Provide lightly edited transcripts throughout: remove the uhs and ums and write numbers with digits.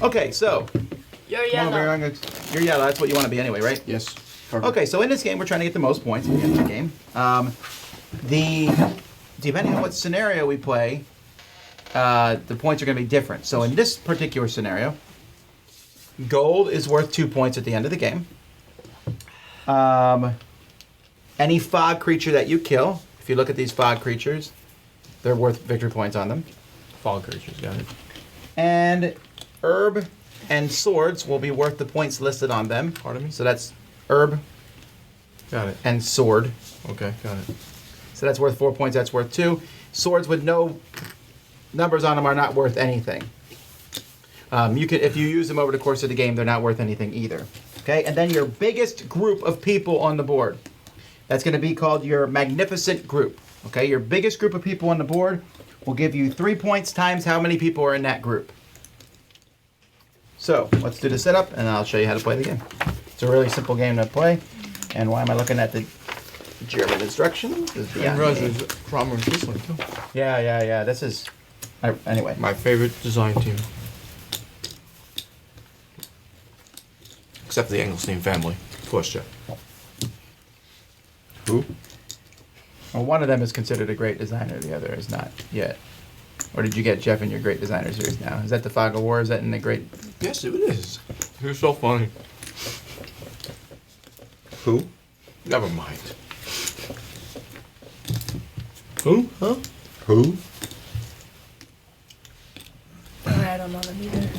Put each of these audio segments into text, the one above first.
Okay, so You're yellow. you're yellow. That's what you want to be anyway, right? Yes. Perfect. Okay, so in this game, we're trying to get the most points at the end of the game. Depending on what scenario we play, the points are going to be different. So in this particular scenario, gold is worth 2 points at the end of the game. Any fog creature that you kill, if you look at these fog creatures, they're worth victory points on them. Fog creatures, got it. And herb and swords will be worth the points listed on them. Pardon me? So that's herb Got it. and sword. Okay, got it. So that's worth 4 points, that's worth 2. Swords with no numbers on them are not worth anything. If you use them over the course of the game, they're not worth anything either. Okay, and then your biggest group of people on the board. That's going to be called your magnificent group. Okay, your biggest group of people on the board will give you 3 points times how many people are in that group. So let's do the setup, and I'll show you how to play the game. It's a really simple game to play. And why am I looking at the German instructions? I didn't realize it was Kramer and this one too. Yeah. This is anyway. My favorite design team. Except the Engelstein family. Of course, Jeff. Who? Well, one of them is considered a great designer, the other is not yet. Or did you get Jeff in your great designer series now? Is that the Fog of War? Is that in the great? Yes, it is. You're so funny. Who? Never mind. Who? Huh? Who? I don't know them either.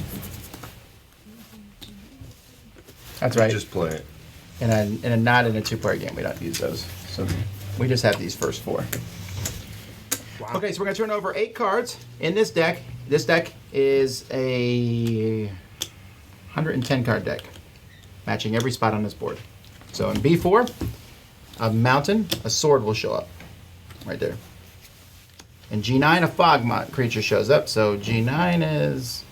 That's right. Just play it. Not in a two-player game. We don't use those. So we just have these first 4. Wow. Okay, so we're gonna turn over 8 cards in this deck. This deck is a 110 card deck, matching every spot on this board. So in B4, a mountain, a sword will show up, right there. In G9, a fog creature shows up. So G9 is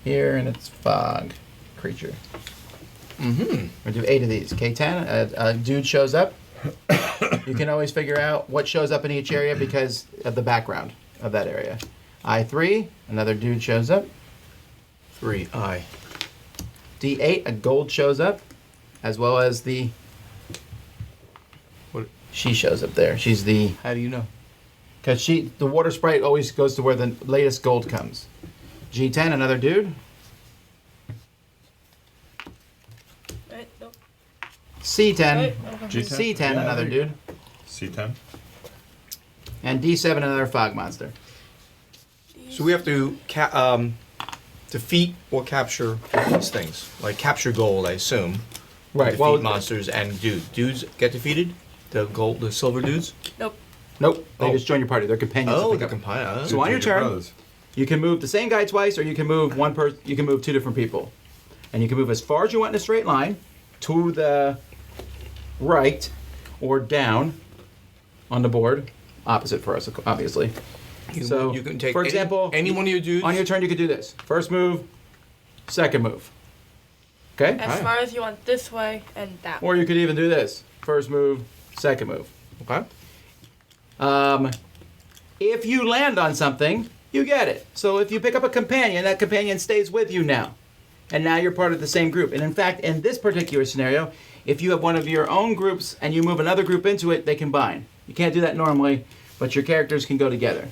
here, and it's fog creature. Mm-hmm. We'll do 8 of these. K10, a dude shows up. You can always figure out what shows up in each area because of the background of that area. I3, another dude shows up. 3I. D8, a gold shows up, as well as the... What? She shows up there. She's the... How do you know? Because the water sprite always goes to where the latest gold comes. G10, another dude. Right, nope. C10, Right, okay. C10, Yeah, another there you dude. C10. And D7, another fog monster. So we have to defeat or capture these things. Like capture gold, I assume. Right, Defeat well- monsters and dudes get defeated? The silver dudes? Nope. Nope, they Oh. just join your party. They're companions. to Oh, pick the up. compile. So on your turn, Brothers. you can move the same guy twice, or you can move one person. You can move 2 different people, and you can move as far as you want in a straight line, to the right, or down on the board, opposite for us, obviously. So, you can take for example, any one of your dudes. On your turn, you could do this: first move, second move. Okay, As Alright. far as you want this way and that way. or you could even do this: first move, second move. Okay. If you land on something, you get it. So if you pick up a companion, that companion stays with you now. And now you're part of the same group. And in fact, in this particular scenario, if you have one of your own groups and you move another group into it, they combine. You can't do that normally, but your characters can go together.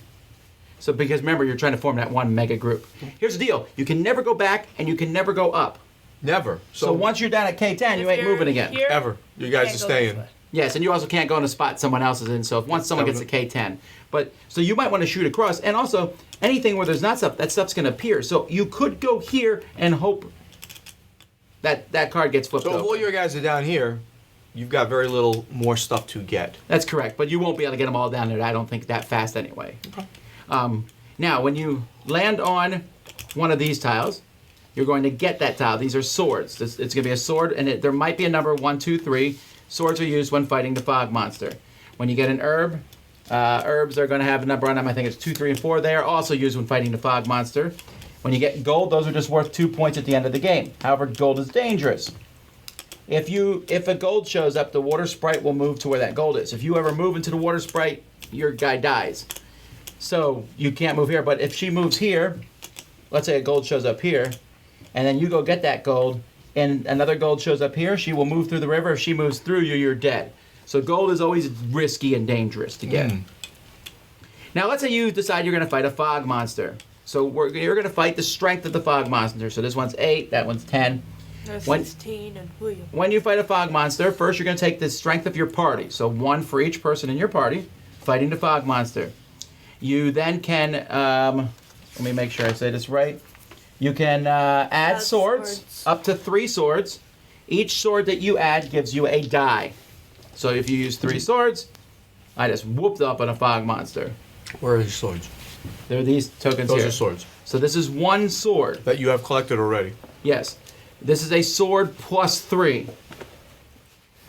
So because remember, you're trying to form that one mega group. Here's the deal. You can never go back and you can never go up. Never. So once you're down at K10, you If ain't you're moving again. here, Ever. You guys can't are go staying. this way. Yes, and you also can't go in a spot someone else is in. So if once someone gets a K10, but so you might want to shoot across, and also anything where there's not stuff, that stuff's going to appear. So you could go here and hope that that card gets flipped So if over. all your guys are down here, you've got very little more stuff to get. That's correct, but you won't be able to get them all down there. I don't think that fast anyway. Okay. Now, when you land on one of these tiles, you're going to get that tile. These are swords. It's going to be a sword, and there might be a number 1, 2, 3. Swords are used when fighting the fog monster. When you get an herb, herbs are going to have a number on them. I think it's 2, 3, and 4. They are also used when fighting the fog monster. When you get gold, those are just worth 2 points at the end of the game. However, gold is dangerous. If a gold shows up, the water sprite will move to where that gold is. If you ever move into the water sprite, your guy dies. So you can't move here. But if she moves here, let's say a gold shows up here, and then you go get that gold, and another gold shows up here, she will move through the river. If she moves through you, you're dead. So gold is always risky and dangerous to get. Now let's say you decide you're going to fight a fog monster. So you're going to fight the strength of the fog monster. So this one's 8, that one's 10. There's When- 16 and William. When you fight a fog monster, first you're going to take the strength of your party. So 1 for each person in your party fighting the fog monster. You then can, let me make sure I say this right. You can add Add swords, swords. up to 3 swords. Each sword that you add gives you a die. So if you use 3 swords, I just whooped up on a fog monster. Where are your swords? There are these tokens Those here. are swords So this is 1 sword. that you have collected already. Yes. This is a sword plus 3.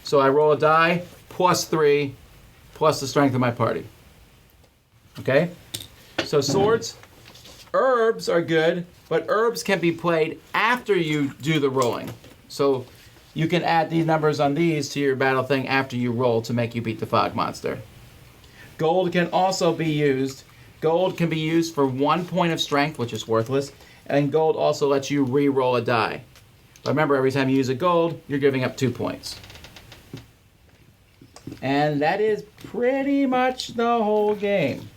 So I roll a die plus 3 plus the strength of my party. Okay? So swords, herbs are good, but herbs can be played after you do the rolling. So you can add these numbers on these to your battle thing after you roll to make you beat the fog monster. Gold can also be used. Gold can be used for 1 point of strength, which is worthless, and gold also lets you re-roll a die. But remember, every time you use a gold, you're giving up 2 points. And that is pretty much the whole game.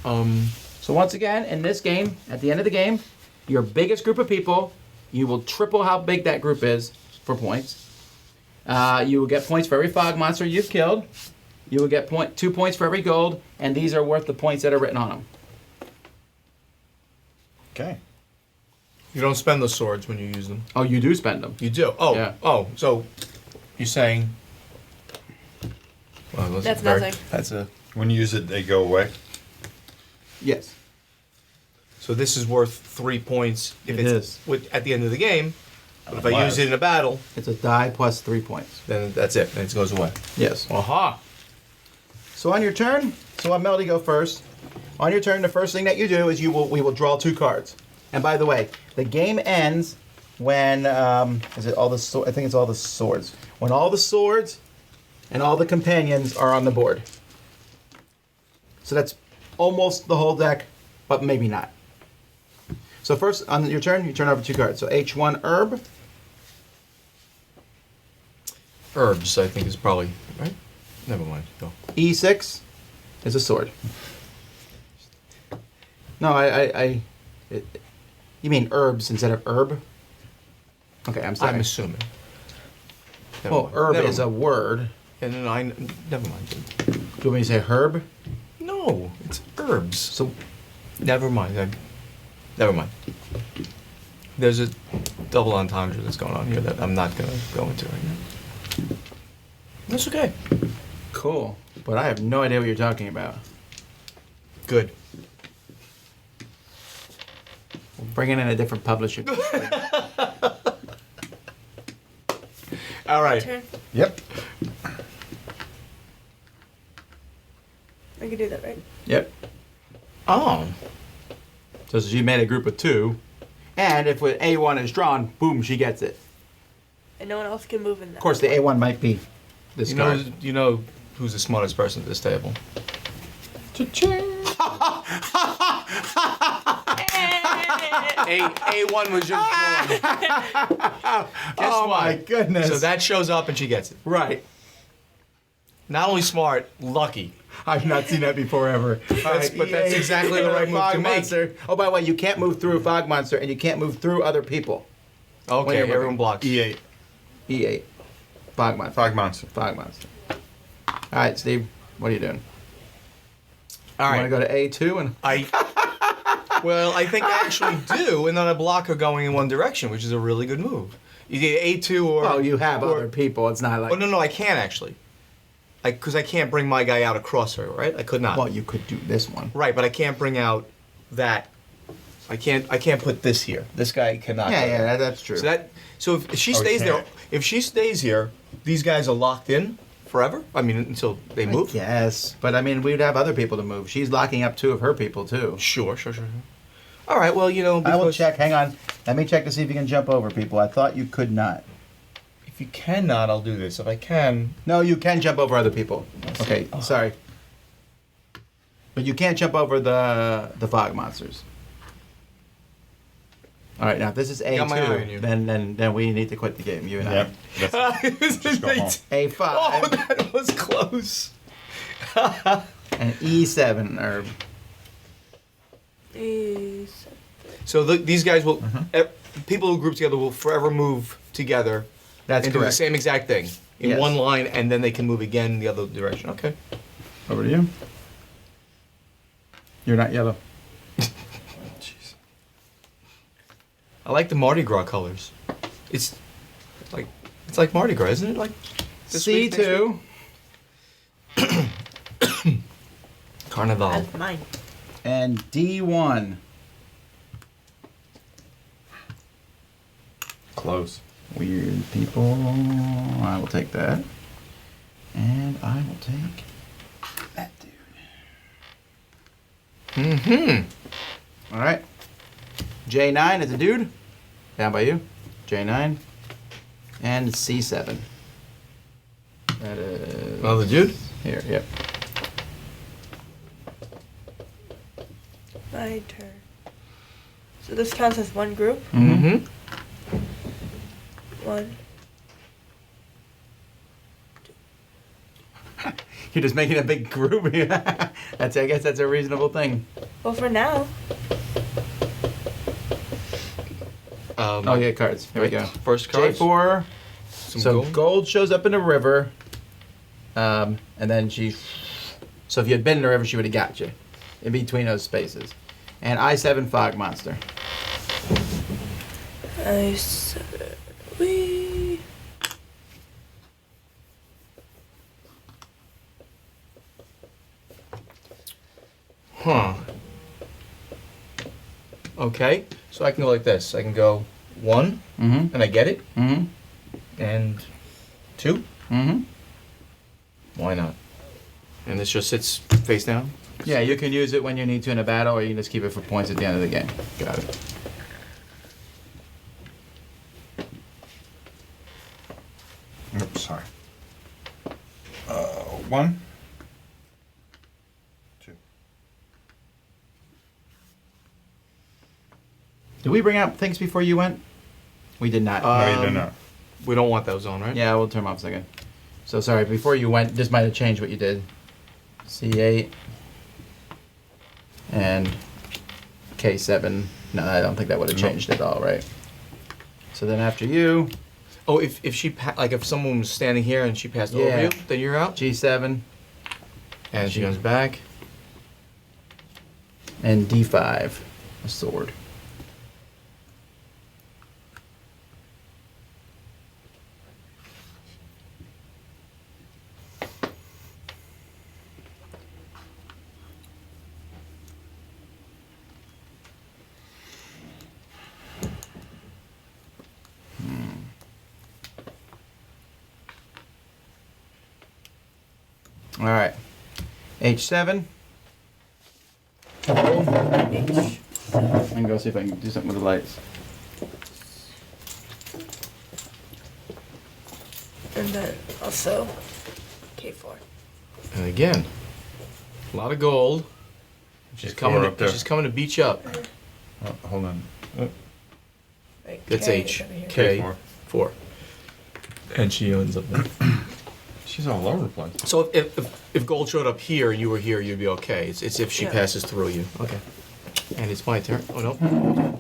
So once again, in this game, at the end of the game, your biggest group of people, you will triple how big that group is for points. You will get points for every fog monster you've killed. You will get 2 points for every gold, and these are worth the points that are written on them. Okay. You don't spend the swords when you use them. Oh, you do spend them. You do. Oh, Yeah. oh. So you're saying? Well, That's nothing. That's a. When you use it, they go away. Yes. So this is worth 3 points if It it's is. at the end of the game. But if I Unless- use it in a battle, It's a die plus 3 points. then that's it. Then it goes away. Yes. Aha! So on your turn, so let Melody go first. On your turn, the first thing that you do is we will draw 2 cards. And by the way, the game ends when is it all the I think it's all the swords. When all the swords and all the companions are on the board. So that's almost the whole deck, but maybe not. So first on your turn, you turn over 2 cards. So H1 herb, Herbs, I think, is probably right. Never mind. Go. E6 is a sword. No, you mean herbs instead of herb? Okay, I'm sorry. I'm assuming. Never Well, mind. herb Never is a mind. word. And then never mind. Do you want me to say herb? No, it's herbs. So, Never mind. Never mind. There's a double entendre that's going on here that I'm not going to go into right now. That's okay. cool. But I have no idea what you're talking about. Good. We're bringing in a different publisher. All right. Turn. Yep. I can do that, right? Yep. Oh. So she made a group of 2. And if A1 is drawn, boom, she gets it. And no one else can move in that. Of course, the A1 might be this You card. know who's the smartest person at this table? A1 was just drawn. Guess Oh what? my goodness. So that shows up and she gets it. Right. Not only smart, lucky. I've not seen that before ever. But that's exactly the right move Fog to make. monster. Oh, by the way, you can't move through a fog monster, and you can't move through other people. When Okay, you're everyone moving. blocks. E8. E8. Fog monster. Fog monster. Fog monster. All right, Steve, what are you doing? All You right. want to go to A2 and Well, I think I actually do, and then I block her going in one direction, which is a really good move. You get A2 or... well, you have or- other people. It's not like Oh, no, I can't actually. Because I can't bring my guy out across her, right? I could not. well, you could do this one. Right, but I can't bring out that. I can't put this here. This guy cannot. Yeah, go yeah, there. that's true. So if she Oh, he stays there, can't. if she stays here, these guys are locked in forever. I mean, until they move. Yes, but I mean, we'd have other people to move. She's locking up 2 of her people too. Sure. All right. Well, I will because check. Hang on. Let me check to see if you can jump over people. I thought you could not. if you cannot, I'll do this. If I can, No, you can jump over other people. Okay, sorry. But you can't jump over the fog monsters. All right, now if this is Got my eye on you. A2, then we need to quit the game. You and Yep. Just go home. I. A5 Oh, that was close. and E7 or Is So these guys will, people who group together will forever move together that's and do the correct. same exact thing in Yes. one line, and then they can move again the other direction. Okay. Over to you. You're not yellow. Jeez. I like the Mardi Gras colors. It's like Mardi Gras, isn't it? Like this week, next C2 week? Carnival. that's mine. and D1. Close. Weird people. I will take that. And I will take that dude. Mm-hmm. All right. J9 is a dude. Down by you. J9. And C7. That is... Another dude? Here, yep. My turn. So this counts as one group. Mm-hmm. One. You're just making a big group. I guess that's a reasonable thing. Well, for now. Oh, yeah, cards. Here we go. First cards. J4. Some So gold. gold shows up in the river. And then she... So if you had been in the river, she would have got you. In between those spaces. And I7 Fog Monster. We. Huh. Okay. So I can go like this. I can go 1, Mm-hmm. and I get it, Mm-hmm. and 2. Mm-hmm. Why not? And this just sits face down? Yeah, you can use it when you need to in a battle, or you can just keep it for points at the end of the game. Got it. Oops, sorry. 1, 2. Did we bring up things before you went? We did not. No, you did not. We don't want those on, right? Yeah, we'll turn them off a second. So sorry, before you went, this might have changed what you did. C8 and K7. No, I don't think that would have No. changed at all, right? So then after you, Oh, if she like if someone was standing here and she passed over Yeah. you, then you're out. G7 And she comes back. and D5, a sword. All right. H7. And go see if I can do something with the lights. And then also K4. And again, a lot of gold. She's K4 coming. up there. She's coming to beat you up. Oh, hold on. Right, That's K H. is over here. K. K4. 4. And she ends up there. She's all over the place. So if gold showed up here and you were here, you'd be okay. It's if she Yeah. passes through you. Okay. And it's my turn. Oh no.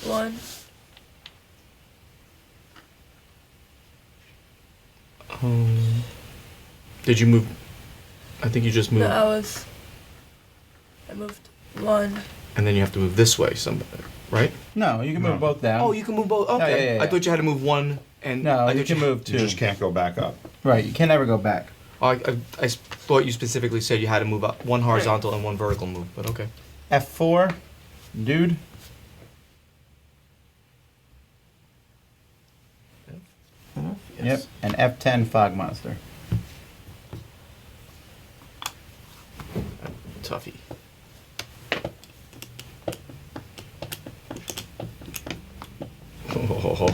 One. Did you move? I think you just moved. No, I moved one. And then you have to move this way, right? No, you can move No. both down. Oh, you can move both. Okay. yeah, yeah, I yeah. thought you had to move one and. No, I you thought can move two. You just can't go back up. Right, you can never go back. I thought you specifically said you had to move up one horizontal and one vertical move, but okay. F4, dude. Yep, and F10 Fog Monster. Toughy. Oh.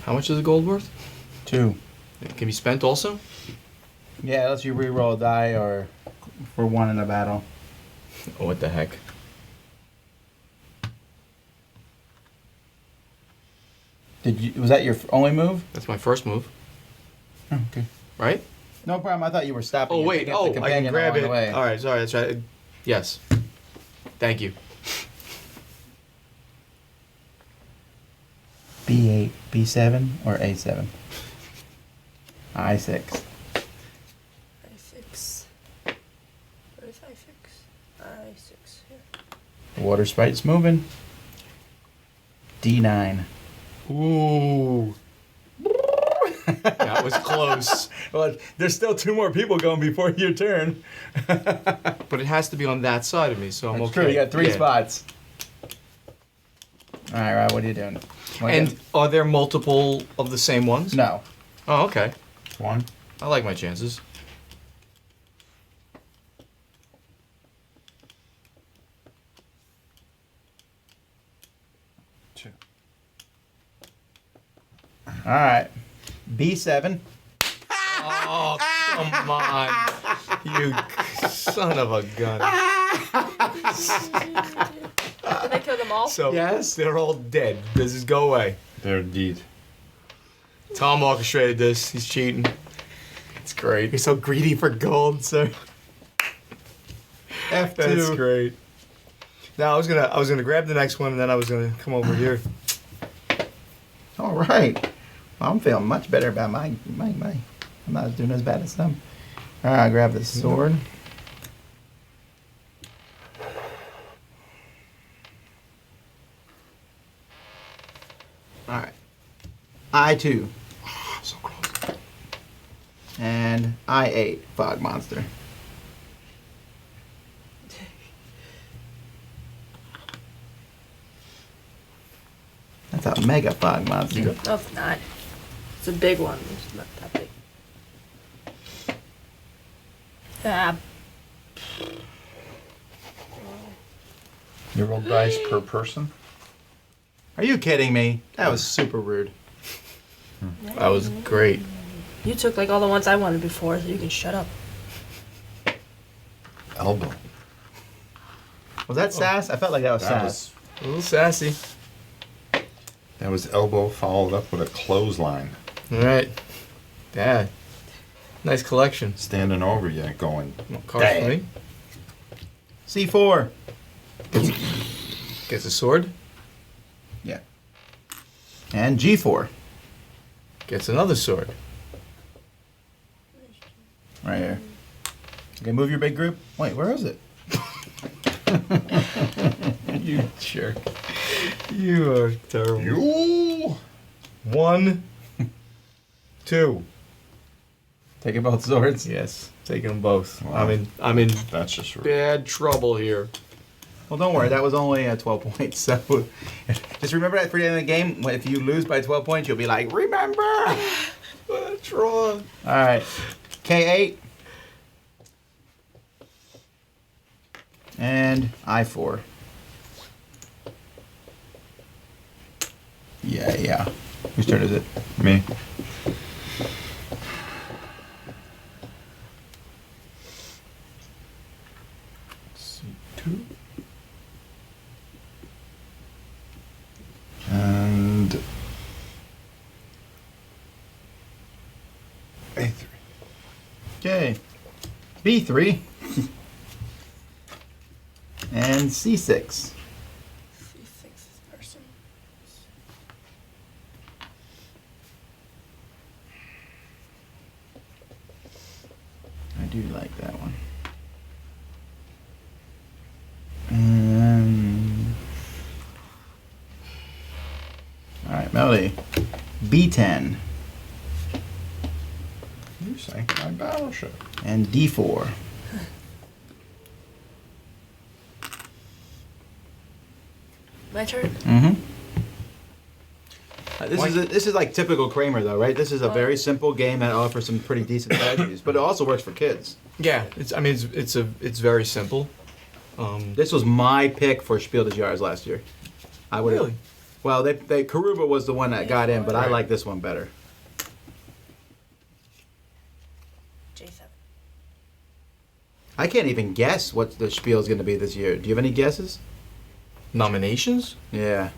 How much is the gold worth? 2. It can be spent also? Yeah, unless you re-roll a die or for one in a battle. Oh, what the heck? Was that your only move? That's my first move, Oh, okay. right? No problem. I thought you were stopping. Oh and wait, picking up the I can companion grab along it. the way. All right, sorry, that's right. Yes. Thank you. B8, B7, or A7? I6. I6. What is I6? I6. Here. The water sprite's moving. D9. Ooh. That was close. Well, there's still 2 more people going before your turn. But it has to be on that side of me, so I'm That's okay. true. You got 3 Yeah. spots. All right, Rob. What are you doing? Wanna And get- are there multiple of the same ones? no. Oh, okay. 1, I like my chances. 2. All right. B7. Oh, come on. You son of a gun. Did I kill them all? So, Yes. they're all dead. This is go away. They're indeed. Tom orchestrated this. He's cheating. It's great. You're so greedy for gold, sir. F2. That's great. Now I was gonna grab the next one, and then I was gonna come over here. All right. Well, I'm feeling much better about my. I'm not doing as bad as them. All right, grab the sword. All right. I2. Oh, so close. And I8. Fog monster. That's a mega fog monster. You No, it's not. It's a big one. It's not that big. Ah, You roll dice per person? Are you kidding me? That was super rude. That was great. you took like all the ones I wanted before, so you can shut up. Elbow. Was that sass? I felt like that was That sass. was, A little sassy. that was elbow followed up with a clothesline. All right. Yeah. Nice collection. Standing over you going, Cards for me. C4. Gets a sword. Yeah. And G4. Gets another sword. Right here. Okay, move your big group. Wait, where is it? You jerk. You are terrible. you. 1, 2. Taking both swords. Yes, taking them both. Wow. I'm in That's just rude. bad trouble here. Well, don't worry. That was only 12 points. So just remember that for the end of the game. If you lose by 12 points, you'll be like, remember. What's wrong? All right. K8. And I4. Yeah. Whose turn is it? Me. C2. And A3. Okay. B3. And C6. C6 person. I do like that one. And all right, Melody. B10 You sank my battleship. and D4. My turn. Mm-hmm. This is like typical Kramer though, right? This is a very simple game that offers some pretty decent strategies, but it also works for kids. Yeah, it's very simple. This was my pick for Spiel des Jahres last year. I would Really? Well, they Karuba was the one that got in, but I Right. like this one better. J7. I can't even guess what the spiel is going to be this year. Do you have any guesses? Nominations? Yeah.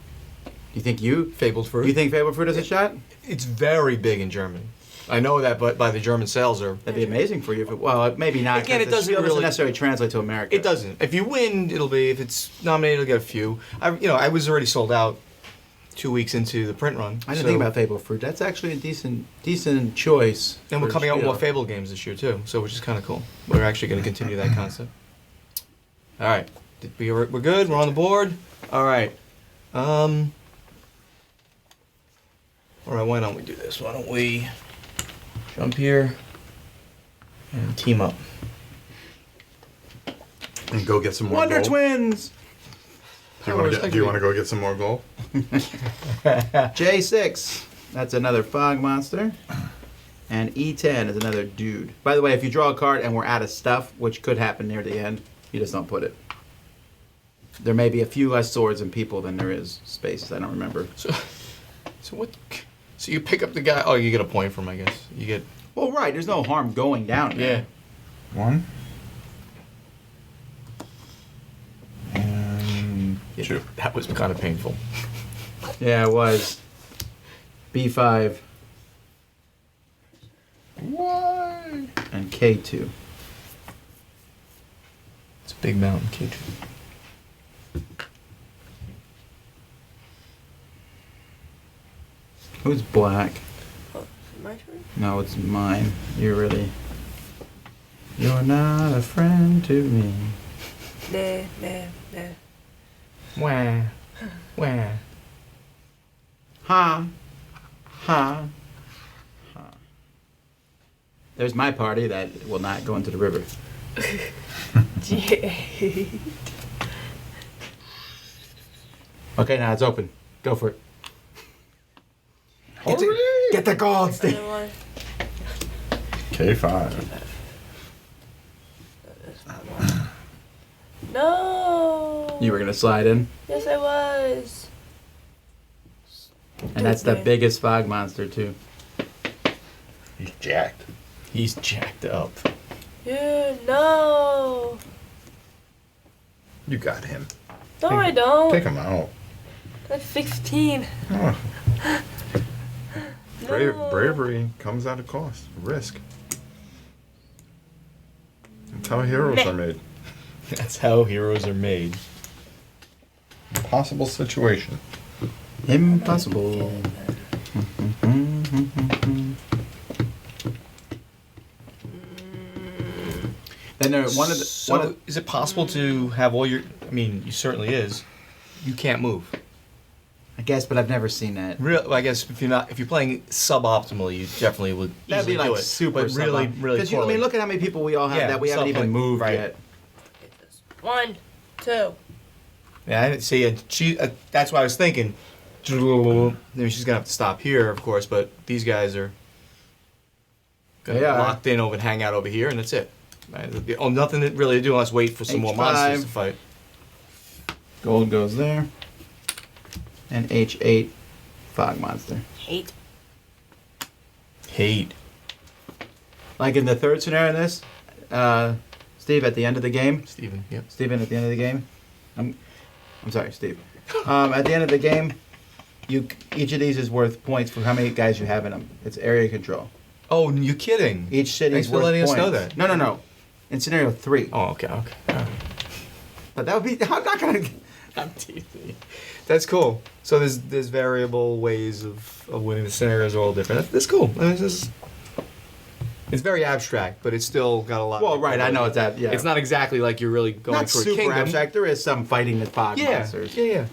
Do you think you? Fabled Fruit. Do you think Fabled Fruit has a shot? It's very big in Germany. I know that, but by the German sales are. That'd be amazing for you. If it, well, maybe not. Again, 'cause it the doesn't spiel really- necessarily translate to America. It doesn't. If you win, it'll be. If it's nominated, it'll get a few. I was already sold out 2 weeks into the print run. I didn't think about Fabled Fruit. That's actually a decent choice. And we're for coming out with spiel. more Fable games this year too, so which is kind of cool. We're actually going to continue that concept. All right, we're good. We're on the board. All right. All right. Why don't we do this? Why don't we jump here and team up? And go get some more Wonder gold. Twins! Do you want to go get some more gold? J6. That's another fog monster. And E10 is another dude. By the way, if you draw a card and we're out of stuff, which could happen near the end, you just don't put it. There may be a few less swords and people than there is spaces. I don't remember. So what? So you pick up the guy. Oh, you get a point from, I guess. You get. Well, right. There's no harm going down there. One. And Yeah, two. that was kind of painful. Yeah, it was. B5 Why? and K2. It's a big mountain, kid. Who's black? Oh, is it my turn? No, it's mine. You're not a friend to me. Nah. Wah. Wah. Ha. Ha. Ha. There's my party that will not go into the river. Okay, now it's open. Go for it. Get the gold, Steve. Another one. K5. No. You were gonna slide in, Yes, I was. and that's the Stupid. biggest fog monster too. He's jacked. He's jacked up. Yeah, no. You got him. No, I don't. Take him out. That's 16. Oh, No. bravery comes at a cost. Risk. That's how heroes are made. That's how heroes are made. Impossible situation. Impossible. Then there one of the So, is it possible to have all your? I mean, you certainly is. You can't move. I guess, but I've never seen that. Real, I guess if you're playing suboptimally, you definitely would That'd easily be like do it. super but really, really. Because I poorly. mean, look at how many people we all have Yeah, that we haven't even something, moved right. yet. Get this. 1, 2. Yeah, I didn't see it. She. That's what I was thinking. I mean, she's gonna have to stop here, of course, but these guys are gonna They be are. locked in over and hang out over here, and that's it. Right? Nothing really to do unless wait for some more H5. monsters to fight. Gold goes there. And H8, fog monster. 8. Hate. Like in the third scenario in this, Steve, at the end of the game, Steven, yep. Steven, at the end of the game, I'm sorry, Steve. At the end of the game, each of these is worth points for how many guys you have in them. It's area control. Oh, you're kidding. Each city Thanks is for worth letting us points. know that. No. In scenario 3. Oh, okay. But that would be. I'm not gonna. I'm teasing. That's cool. So there's variable ways of winning. The scenarios are all different. That's cool. I mean, it's very abstract, but it's still got a lot. Well, right. I know it's that. Yeah. It's not exactly like you're really going not for a super kingdom. abstract. There is some fighting the fog Yeah, monsters. yeah.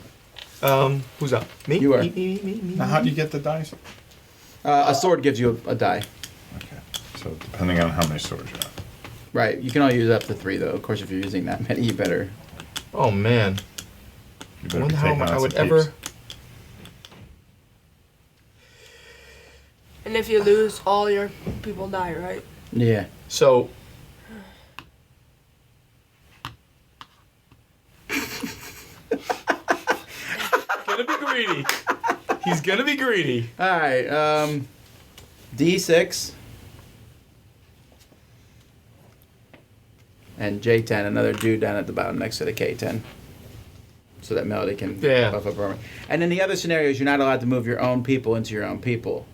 Who's up? Me. You are. Me. Now, how do you get the dice? A sword gives you a die. Okay. So depending on how many swords you have. Right. You can only use up to 3, though. Of course, if you're using that many, you better. Oh man. You I better wonder be how taking I out would some ever. keeps. And if you lose, all your people die, right? Yeah. So. Gonna be greedy. He's gonna be greedy. All right. D6. and J10, another dude down at the bottom next to the K10. So that Melody can buff up armor. And in the other scenarios, you're not allowed to move your own people into your own people.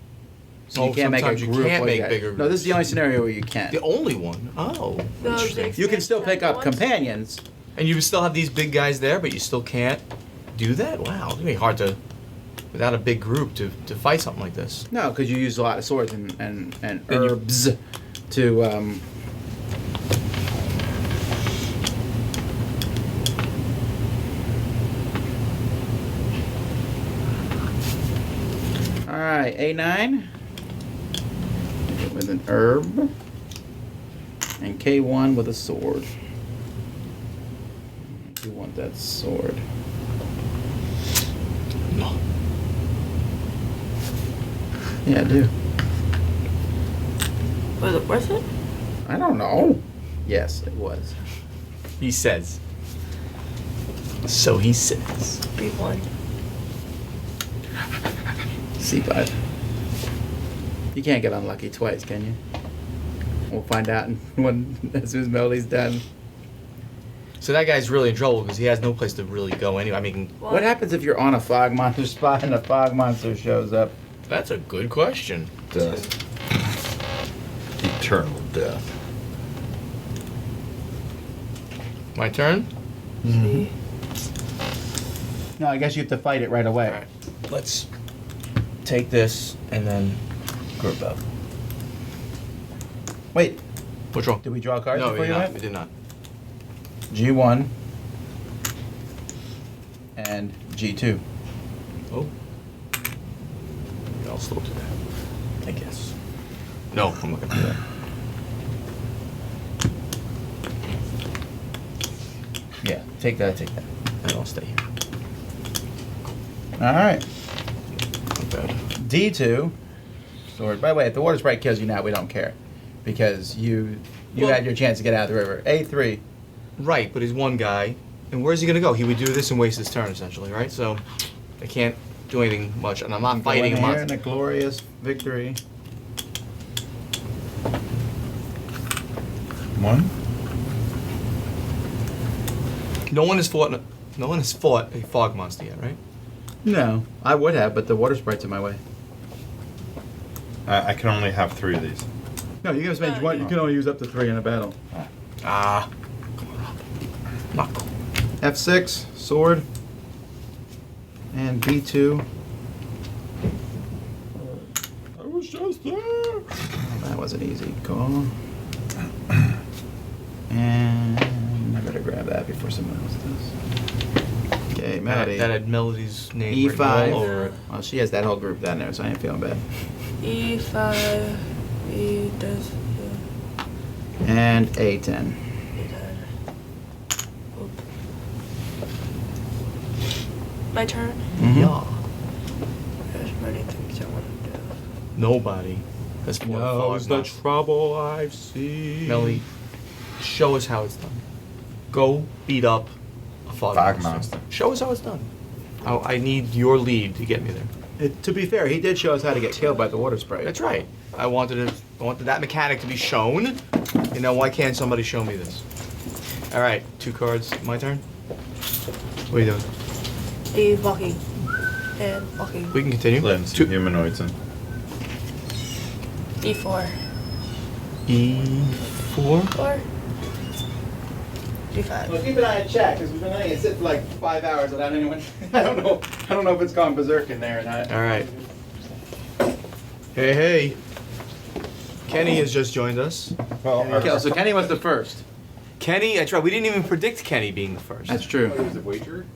So you can't make a sometimes group. you can't like make that. bigger No, this is the only scenario where you can. The only one? Oh, No, interesting. the You can still pick up extended ones? companions. And you still have these big guys there, but you still can't do that? Wow, it's gonna be hard to, without a big group, to fight something like this. No, because you use a lot of swords and Then you- herbs to. All right, A9 with an herb and K1 with a sword. You want that sword? No. Yeah, I do. Was it worth it? I don't know. Yes, it was. He says. So he says. B1. C5. You can't get unlucky twice, can you? We'll find out when as soon as Melody's done. So that guy's really in trouble because he has no place to really go anyway. I mean, What happens if you're on a fog monster spot and a fog monster shows up? that's a good question. Death. Eternal death. My turn? C. No, I guess you have to fight it right away. Alright. Let's take this and then group up. Wait, What's wrong? did we draw cards No, before we you did not. went? We did not. G1 and G2. Oh. I'll still do that. I guess. No, I'm not gonna do that. Yeah, take that, take that. And I'll stay here. All right. Not bad. D2 sword. By the way, if the water sprite kills you now, we don't care because you Well- had your chance to get out of the river. A3. Right, but he's one guy. And where's he gonna go? He would do this and waste his turn essentially, right? So I can't do anything much, and I'm not fighting a Going here monster. in a glorious victory. One. No one has fought a fog monster yet, right? No, I would have, but the water sprite's in my way. I can only have 3 of these. No, you can spend one. You can only use up to 3 in a battle. Ah. Not cool. F6 sword and B2. I was just there. Oh, that was an easy call. And I better grab that before someone else does. Okay, Melody. That had Melody's name written E5. all over it. Well, she has that whole group down there, so I ain't feeling bad. E5. E does. And A10. E10. Oop. My turn. Mhm. Yeah. There's many things I want to do. Nobody has fought a fog monster. trouble I've seen. Melody, show us how it's done. Go beat up a fog monster. Show us how it's done. I need your lead to get me there. To be fair, he did show us how to get killed by the water sprite. That's right. I wanted that mechanic to be shown. You know, why can't somebody show me this? All right, 2 cards. My turn. What are you doing? E walking. And walking. We can continue. Letting some humanoids in. E4. E4. Or G5. Well, keep an eye on chat because we've been letting it sit for like 5 hours without anyone. I don't know if it's gone berserk in there or not. All right. Hey. Kenny has just joined us. Well, Okay, so Kenny was the first. Kenny, that's right. We didn't even predict Kenny being the first. That's true.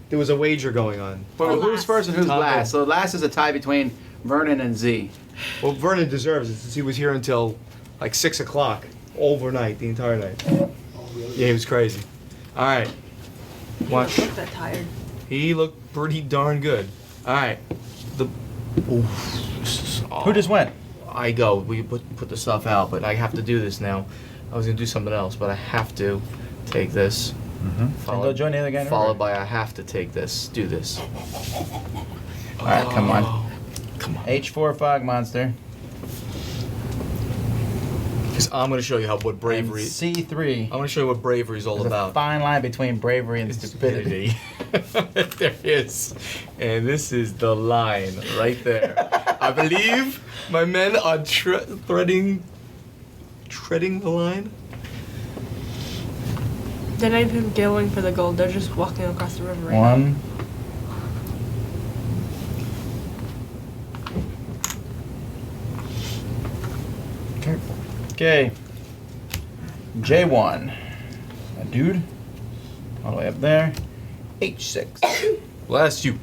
There was a wager going on. But who's last. first and who's Tom last? So last is a tie between Vernon and Z. Well, Vernon deserves it since he was here until like 6 o'clock overnight, the entire night. Yeah, he was crazy. All right. Watch. Look that tired. He looked pretty darn good. All right. Who just went? I go. We put the stuff out, but I have to do this now. I was gonna do something else, but I have to take this. Mm-hmm. And go join the other guy. Followed by I have to take this. Do this. All right, come on. Oh, come on. H4 fog monster. Because I'm going to show you what bravery. And C3. I'm going to show you what bravery is all There's a about. fine line between bravery and stupidity. There is. And this is the line right there. I believe my men are treading the line. They're not even going for the gold. They're just walking across the river right now. 1. Okay. J1. A dude. All the way up there. H6. Bless you.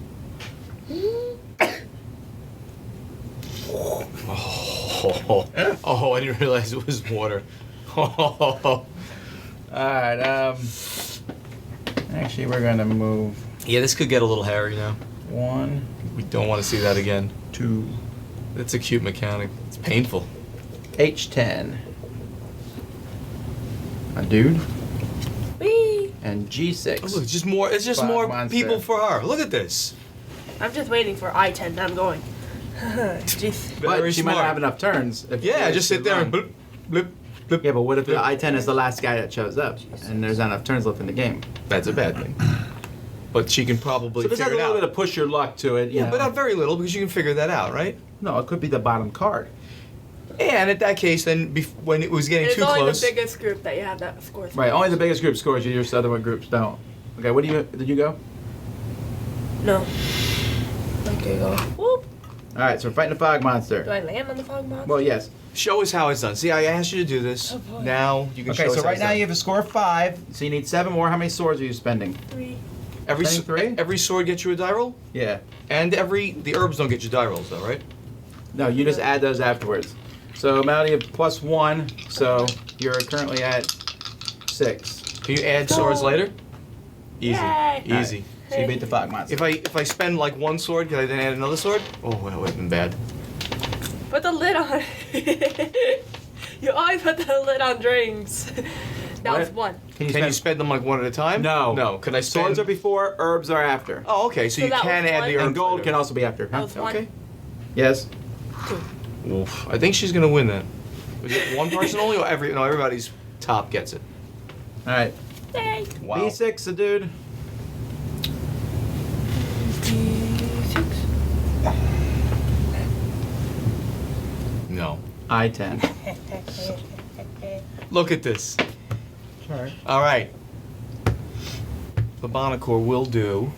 Oh, I didn't realize it was water. Alright, actually we're gonna move Yeah, this could get a little hairy now. 1, We don't want to see that again. 2, It's a cute mechanic. It's painful. H10. A dude. Whee! And G6. Oh, look, it's just more. It's just Fog more monster. people for her. Look at this. I'm just waiting for I-10. I'm going. Jeez. But Very she might smart. not have enough turns. If Yeah, it's just sit too there and long. bloop, bloop, bloop. Yeah, but what if the I-10 is the last guy that shows up and there's not enough turns left in the game? That's a bad thing. But she can probably So this has a figure it little out. bit of push your luck to it. You Yeah, know. but not very little because you can figure that out, right? No, it could be the bottom card. And at that case, then when it was getting It's too only close, the biggest group that you have that scores. Right, only the biggest group scores. Your other one groups don't. Okay, what do you did you go? No. Okay, go. Whoop. All right, so we're fighting a fog Do monster. I land on the fog monster? Well, yes. show us how it's done. See, I asked you to do this. Oh, boy. Now you can show Okay, us so how right it's now done. you have a score of 5, so you need 7 more. How many swords are you spending? 3. every Spending 3? every sword gets you a die roll, Yeah. and the herbs don't get you die rolls though, right? No, you just add those afterwards. So Melody, you have +1, so you're currently at 6. Can you add swords later? Easy, Yay. easy. So you beat the fog monster. If I spend like one sword, can I then add another sword? Oh, that would have been bad. Put the lid on. You always put the lid on drinks. That was What? 1. Can you spend them like one at a time? No. No. Can I spend? Swords are before, herbs are after. Oh, okay. So, So you that can was add one? the herbs. And gold later. can also be after. That Huh? was 1. Okay. Yes. 2. Oof. I think she's gonna win that. Was it one person only, or everybody's top gets it? All right. Yay. Wow. B6, the dude. D6. No. I-10. Look at this. Sorry. All right. The Bonacore will do.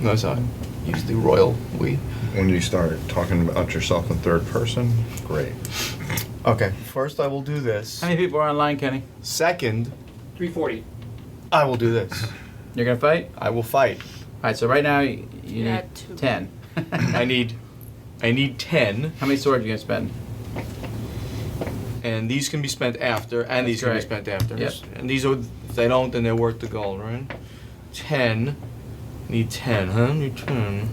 No, sorry. Use the royal we. When you start talking about yourself in third person, great. Okay. First, I will do this. How many people are online, Kenny? Second, 340. I will do this. You're gonna fight? I will fight. All right. So right now you Yeah, need 2. 10. I need 10, How many swords are you gonna spend? and these can be spent after, and these can be correct. spent after. Yep. And these are, if they don't, then they're worth the gold, right? 10. Need 10, huh? Need 10.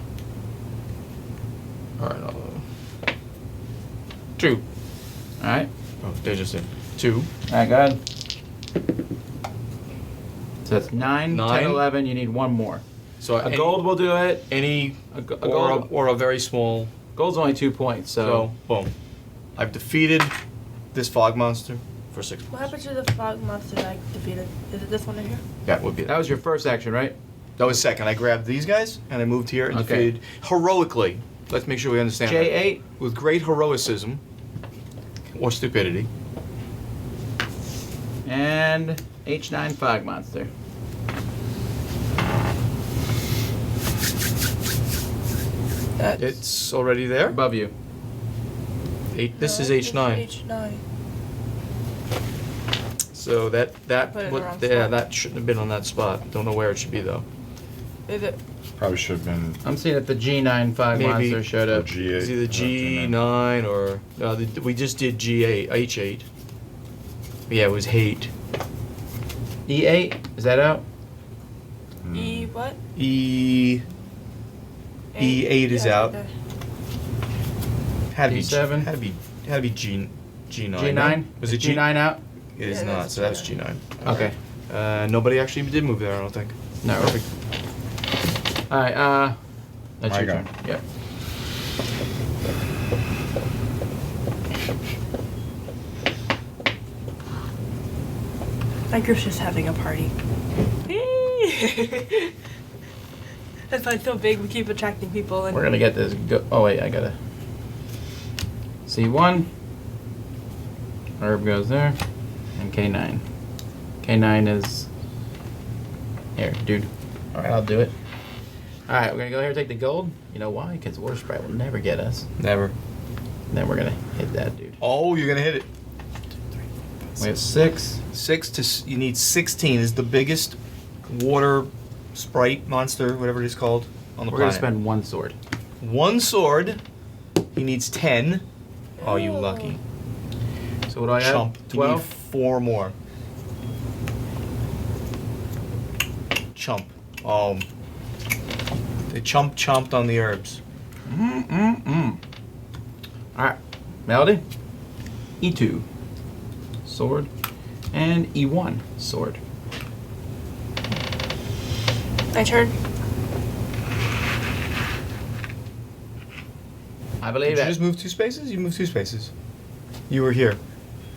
All right. 2. All right. Oh, they're just in. 2. All right. Go ahead. So that's 9, 10, 9. 11. You need 1 more. So A gold will do it. any A or gold. a very small. Gold's only 2 points. So boom, I've defeated this fog monster for 6 What points. happened to the fog monster that I defeated? Is it this one right here? That would be that was your first action, right? That was second. I grabbed these guys and I moved here and Okay. defeated heroically. Let's make sure we understand. that. J8. With great heroicism or stupidity. And H9 fog monster. That's It's already there. Above you. This No, is it's H9. H9. So that Put it in the wrong yeah, spot. that shouldn't have been on that spot. Don't know where it should be though. Is it? Probably should have been I'm seeing that the G9 fog Maybe. monster showed a up. G8. It's either G9 or we just did G8, H8. Yeah, it was hate. E8. Is that out? E what? E8 is Yeah, out. right there. Had to be G7. Had to be G9. G9. Was it G9 out? It is Yeah, not. that's So that's G9. G9. Okay. Nobody actually did move there. I don't think. No. Perfect. All right. That's My your go. turn. Yep. My group's just having a party. That's why it's so big. We keep attracting people. And We're gonna get this. Oh wait, I gotta. C1. Herb goes there, and K9. K9 is here, dude. All right, I'll do it. All right, we're gonna go here and take the gold. You know why? Because Water Sprite will never get us. Never. Then we're gonna hit that dude. Oh, you're gonna hit it. We have 6. You need 16 is the biggest water sprite monster, whatever it is called, on the We're gonna planet. spend 1 sword. 1 sword. He needs 10. Oh, you lucky. So what do I have? Chump. You need 12. 4 more. Chump. Oh. They chomped on the herbs. All right, Melody. E2, sword, and E1, sword. my turn. I believe Did you it. just move 2 spaces? You moved 2 spaces. You were here.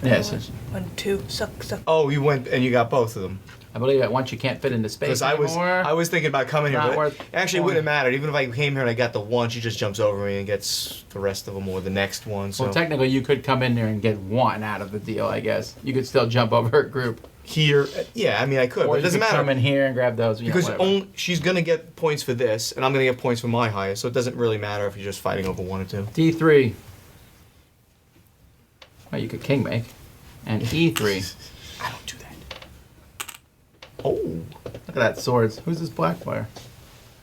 Yes, 1, 2. Suck. Oh, you went and you got both of them. I believe that once you can't fit into space Because anymore. I was thinking about coming here, Not but worth actually it going. wouldn't have mattered. Even if I came here and I got the one, she just jumps over me and gets the rest of them or the next one. So Well, technically, you could come in there and get 1 out of the deal. I guess you could still jump over her group, here, yeah, I mean I could, or but it you doesn't could matter come in here and grab those. You know, because whatever. she's gonna get points for this, and I'm gonna get points for my highest. So it doesn't really matter if you're just fighting over 1 or 2. D3. Well, you could king make, and E3. I don't do that. Oh, Look at that swords. Who's this black player?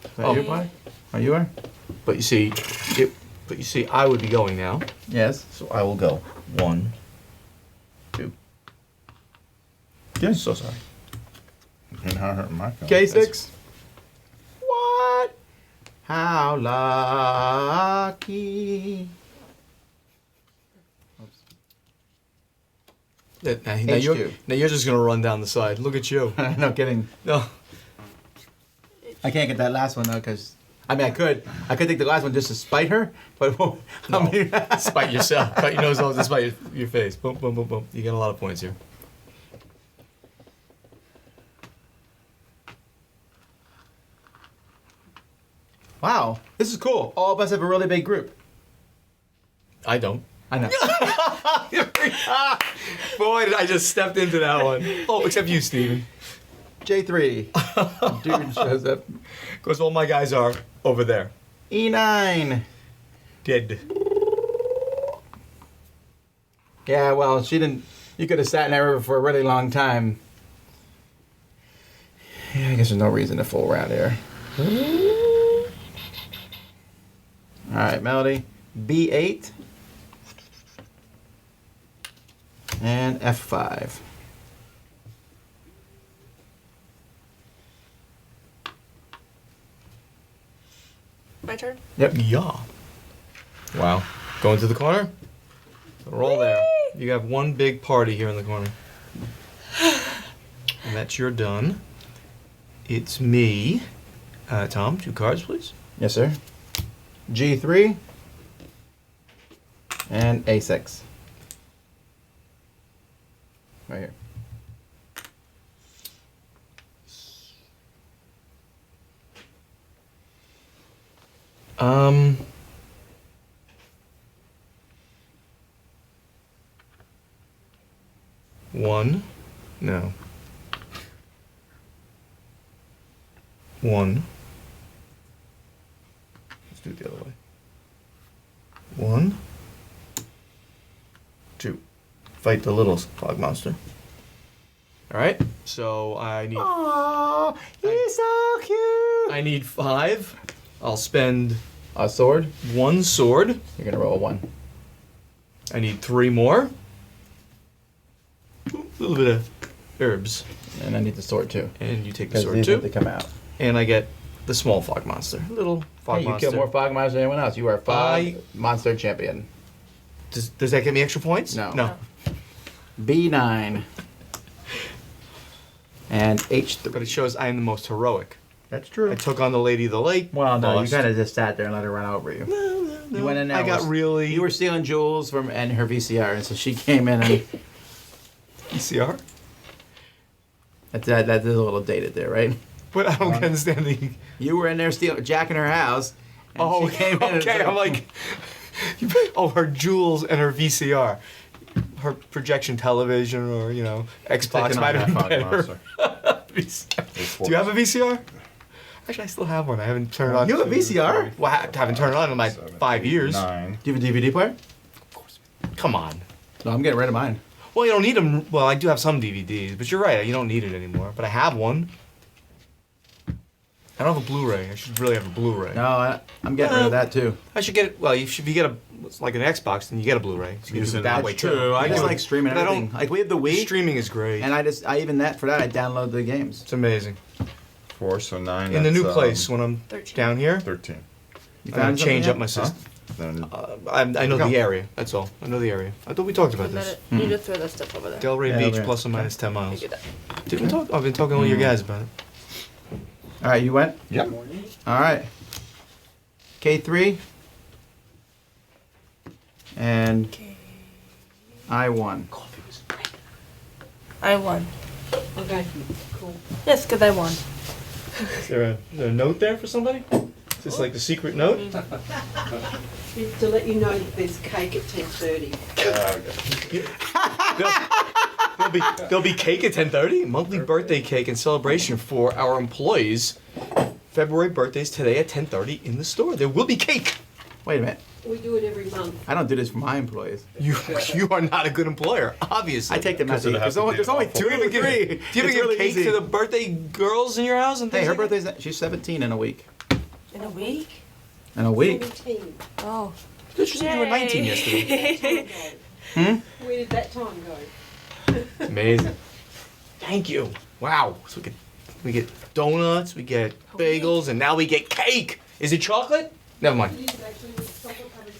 Is that Oh. you, black? Are you are? but you see, I would be going now, Yes. so I will go 1, 2. Yeah. So sorry. You're not hurting my feelings. K6. What? How lucky. Now H2. you're just gonna run down the side. Look at you. No kidding. No. I can't get that last one though, because I mean I could take the last one just to spite her, but No. Spite yourself. Cut your nose off and spite your face. Boom, boom, boom, boom. You get a lot of points here. Wow, this is cool. All of us have a really big group. I don't. I know. Boy, did I just stepped into that one. Oh, except you, Steven. J3. Dude shows up. Because all my guys are over there. E9. Dead. Yeah, well, she didn't. You could have sat in that river for a really long time. Yeah, I guess there's no reason to fool around here. All right, Melody. B8. And F5. My turn. Yep. Yeah. Wow. Going to the corner? We're all there. You have one big party here in the corner. And that's your done. It's me. Tom, 2 cards, please. Yes, sir. G3. And A6. Right here. Um. One. No. 1. Let's do it the other way. 1. 2. Fight the little fog monster. Alright, so I need Aww, he's so cute. I need 5. I'll spend A sword. 1 sword. You're gonna roll a 1. I need 3 more. A little bit of herbs. And I need the sword too. And you take the Because sword these too. have to come out. And I get the small fog monster. Little fog Hey, you monster. kill more fog monsters than anyone else. You are fog monster champion. Does that get me extra points? No. No. B9. And H3. But it shows I am the most heroic. That's true. I took on the Lady of the Lake. Well, no, you lost. kind of just sat there and let her run over you. No, You went in there. I and got was- really. You were stealing jewels from and her VCR, and so she came in and VCR? That's a little dated there, right? But I don't understand the. You were in there jacking her house. And Oh, she came in and okay. I'm like, oh, her jewels and her VCR, her projection television, or Xbox Taking might on have that been Fog better. Monster. Do you have a VCR? Actually, I still have one. I haven't turned it on. You have a VCR? Well, I haven't turned it on in like 7, 5 years. 9. Do you have a DVD player? Come on. No, I'm getting rid of mine. Well, you don't need them. Well, I do have some DVDs, but you're right. You don't need it anymore. But I have one. I don't have a Blu-ray. I should really have a Blu-ray. No, I'm getting rid of that too. I should get it. Well, if you get it's like an Xbox, then you get a Bluray. So you can do it that way too. True. I just Yeah. like streaming But I everything. don't- Like we have the Wii, Streaming is great. and I even that for that I download the games. It's amazing. 4, so 9. In the new that's, place, when I'm 13. down here, 13. You I'm gonna something change yet? up my system. Then I know Go. the area. That's all. I know the area. I thought we talked about And then this. you need to throw that stuff over there. Delray Yeah, Beach over plus or here. minus 10 You miles. do that. Didn't we talk? I've been talking to all your guys about it. All right, you went. Yep. All right. K3. And I won. I won. Okay, cool. Yes, because I won. Is there a note there for somebody? Is this like the secret note? To let you know that there's cake at 10:30. There'll be cake at 10:30. Monthly birthday cake and celebration for our employees. February birthdays today at 10:30 in the store. There will be cake. Wait a minute. We do it every month. I don't do this for my employees. You are not a good employer, obviously. I take them out to Because eat. it has There's to only be two awful. or three. Do you ever It's give really cake easy. to the birthday girls in your house? And Hey, things her like that? birthday's she's 17 in a week. In a week? In a week. 17. Oh. She said you were 19 yesterday. Where did that time go? Amazing. Thank you. Wow. So we get donuts, we get bagels, and now we get cake. Is it chocolate? Never mind. It is actually with chocolate covered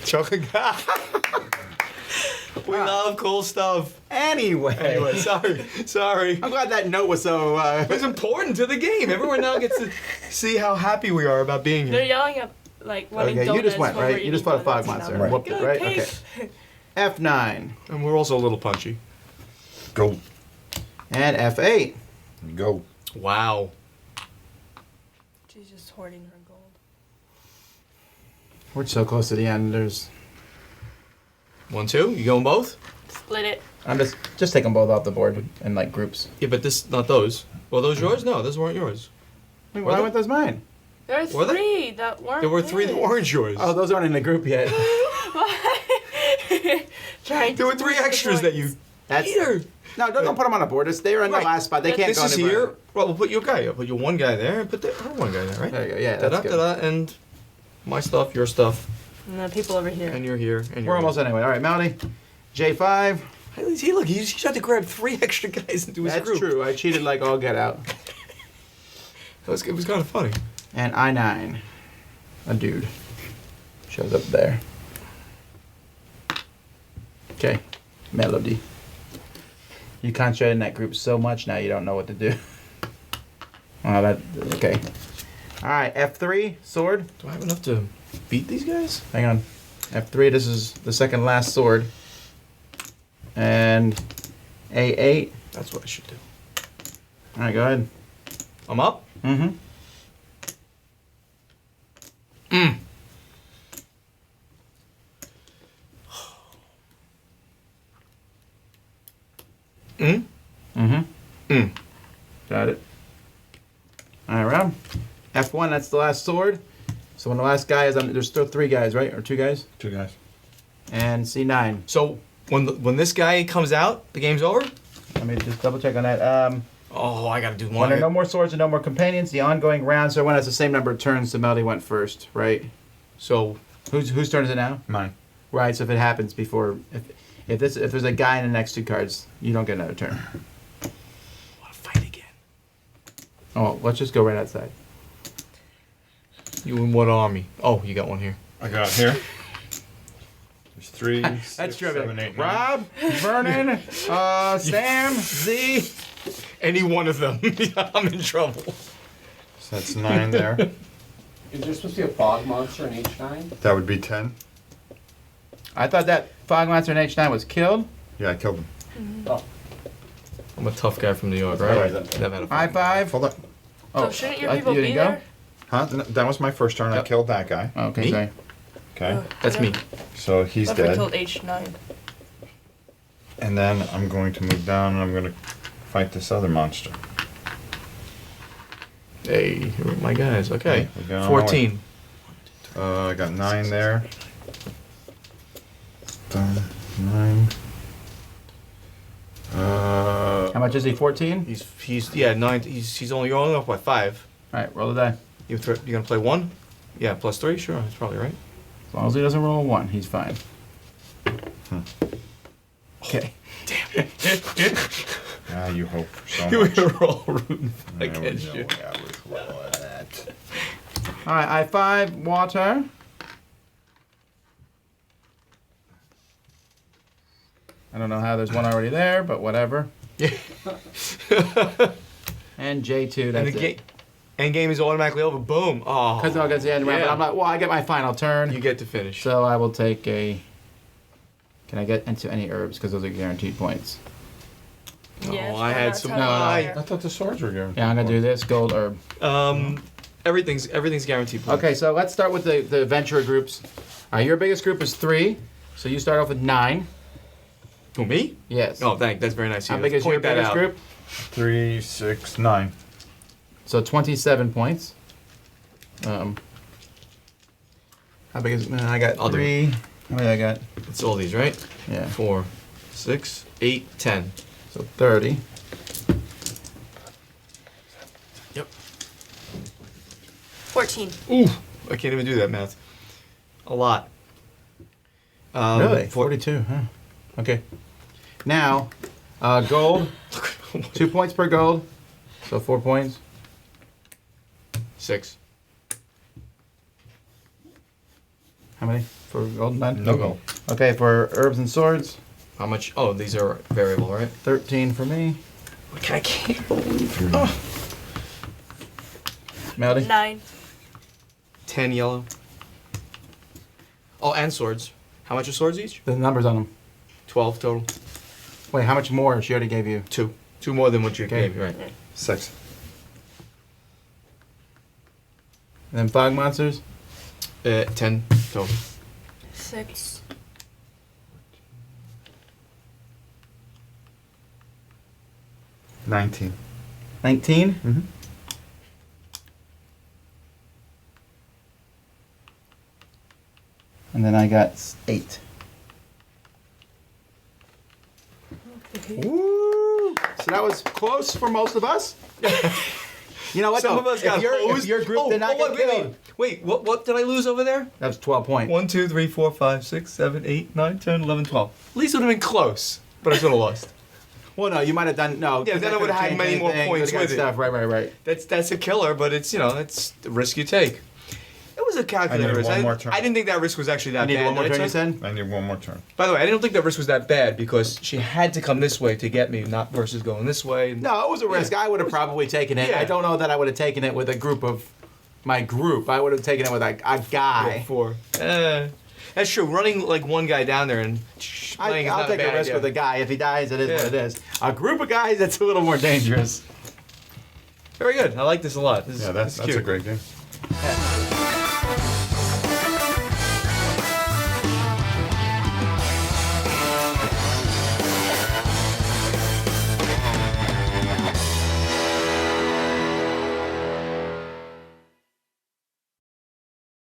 strawberries. Chocolate. We love cool stuff. Anyway. Anyway, sorry. I'm glad that note was so. It's important to the game. Everyone now gets to see how happy we are about being They're here. yelling at, like, wanting Okay, donuts. you just went, when we're right? You just eating fought a fog donuts, monster. and I'm Whooped like, it, right? "Cake." Okay. F9 And we're also a little punchy. Go. and F8. Go. Wow. She's just hoarding her gold. We're so close to the end. There's. 1, 2. You going both? Split it. I'm just take them both off the board in like groups. Yeah, but not those. Were those yours? No, those weren't yours. Wait, Were why they? weren't those mine? There are Were they? 3 that weren't. There were 3 that his. weren't yours. Oh, those aren't in the group yet. Trying to There were 3 push the extras that points. you. That's Peter. no. Don't put them on a board. They're in the Right. last spot. They can't This go is anywhere. here. Well, we'll put your guy. Put your one guy there. And put the other one guy there, right? There you go. Yeah, Da-da, that's good. da-da, and my stuff, your stuff, And the people over here. and you're here, and We're you're almost anyway. All right, Melody. J5. Hey, see, look, he tried to grab 3 extra guys into his That's group. true. I cheated like all get out. It was kind of funny. And I9. A dude. Shows up there. Okay. Melody. You concentrated in that group so much now you don't know what to do. Oh, okay. Alright, F3, sword. Do I have enough to beat these guys? Hang on. F3, this is the second last sword. And A8. That's what I should do. Alright, go ahead. I'm up. Mm-hmm. Mm. Mm-hmm. Mm. Got it. Alright, Rob. F1, that's the last sword. So when the last guy is on, there's still 3 guys, right? Or 2 guys? 2 guys. And C9. So when this guy comes out, the game's over. Let me just double check on that. Oh, I gotta do When one. there are no more swords and no more companions, the ongoing round, so everyone has the same number of turns, so Melody went first, right? So Whose turn is it now? Mine. Right, so if it happens before, if there's a guy in the next 2 cards, you don't get another turn. I want to fight again. Oh, let's just go right outside. You in what army? Oh, you got one here. I got here. There's 3, That's 6, true. 7, 8, 9. Rob, Vernon, Sam, Z. Any one of them, I'm in trouble. So that's 9 there. Is there supposed to be a fog monster in H9? That would be 10. I thought that Fog Lancer in H9 was killed. Yeah, I killed him. Oh, I'm a tough guy from New York, All right? right. Never had a High five. Hold up. So shouldn't your I- people you be didn't go? there? Huh? That was my first turn. I Yep. killed that guy. Okay, Me? sorry. Okay. That's me. So he's What if we dead. killed H9? And then I'm going to move down and I'm going to fight this other monster. Hey, here are my guys. Okay. Okay, we're going on 14. I got 9 there. 9. How much is he? 14. He's yeah 9. He's only going up by 5. All right, roll the die. You gonna play 1? Yeah, plus 3. Sure, that's probably right. As long as he doesn't roll a 1, he's fine. Okay. Ah, you hope for so You much. were all rooting There we against go. you. I was rolling that. All right, I 5 water. I don't know how there's one already there, but whatever. And J2, And that's the it. end game is automatically over. Boom. Oh. Because no, against the end round, but Yeah. I'm like, well, I get my final turn. You get to finish. So I will take a. Can I get into any herbs? Because those are guaranteed points. Yeah, I had that's some- how No, I- I thought the swords were going. Yeah, I'm gonna do this gold herb. Everything's guaranteed. Points. Okay, so let's start with the adventurer groups. Your biggest group is 3, so you start off with 9. Who, me? Yes. Oh, that's very nice. of How you. big is Point your that biggest out. group? 3, 6, 9. So 27 points. How big is? I got I'll do 3. How many I got? It's all these, right? Yeah. 4, 6, 8, 10. So 30. Yep. 14. Ooh, I can't even do that math. A lot. Really? 42. Huh. Okay. Now, gold. 2 points per gold. So 4 points. 6. How many for gold? None. No gold. Okay, for herbs and swords, How much? Oh, these are variable, right? 13 for me. I can't believe. Melody. 9. 10 yellow. Oh, and swords. How much are swords each? The numbers on them. 12 total. Wait, how much more? She already gave you. 2. 2 more than what you Okay. gave me, right? 6. And then fog monsters. 10 total. 6. 19. 19. Mm-hmm. And then I got 8. Woo! So that was close for most of us. You know what? Some though? of us got if hosed. your group did not get wait, killed. wait, what did I lose over there? That was 12 points. 1, 2, 3, 4, 5, 6, 7, 8, 9, 10, 11, 12. At least it would have been close, but I still have lost. Well, no, you might have done no. Yeah, 'cause then that I would've could've had changed many more anything, points would've got with it. stuff. Right. That's a killer, but it's it's the risk you take. It was a calculated risk. one more turn. I didn't think that risk was actually I that need bad. one more that I turn, you took. said? I need one more turn. By the way, I didn't think that risk was that bad because she had to come this way to get me, not versus going this way. No, it was a risk. Yeah. I would have probably taken it. Yeah. I don't know that I would have taken it with a group of my group. I would have taken it with a guy. Before. That's true. Running like one guy down there and playing is I'll not take a a bad risk idea. with a guy. If he dies, it is Yeah. what it is. A group of guys, that's a little more dangerous. Very good. I like this a lot. This Yeah, is that's a cute. great game. Yeah.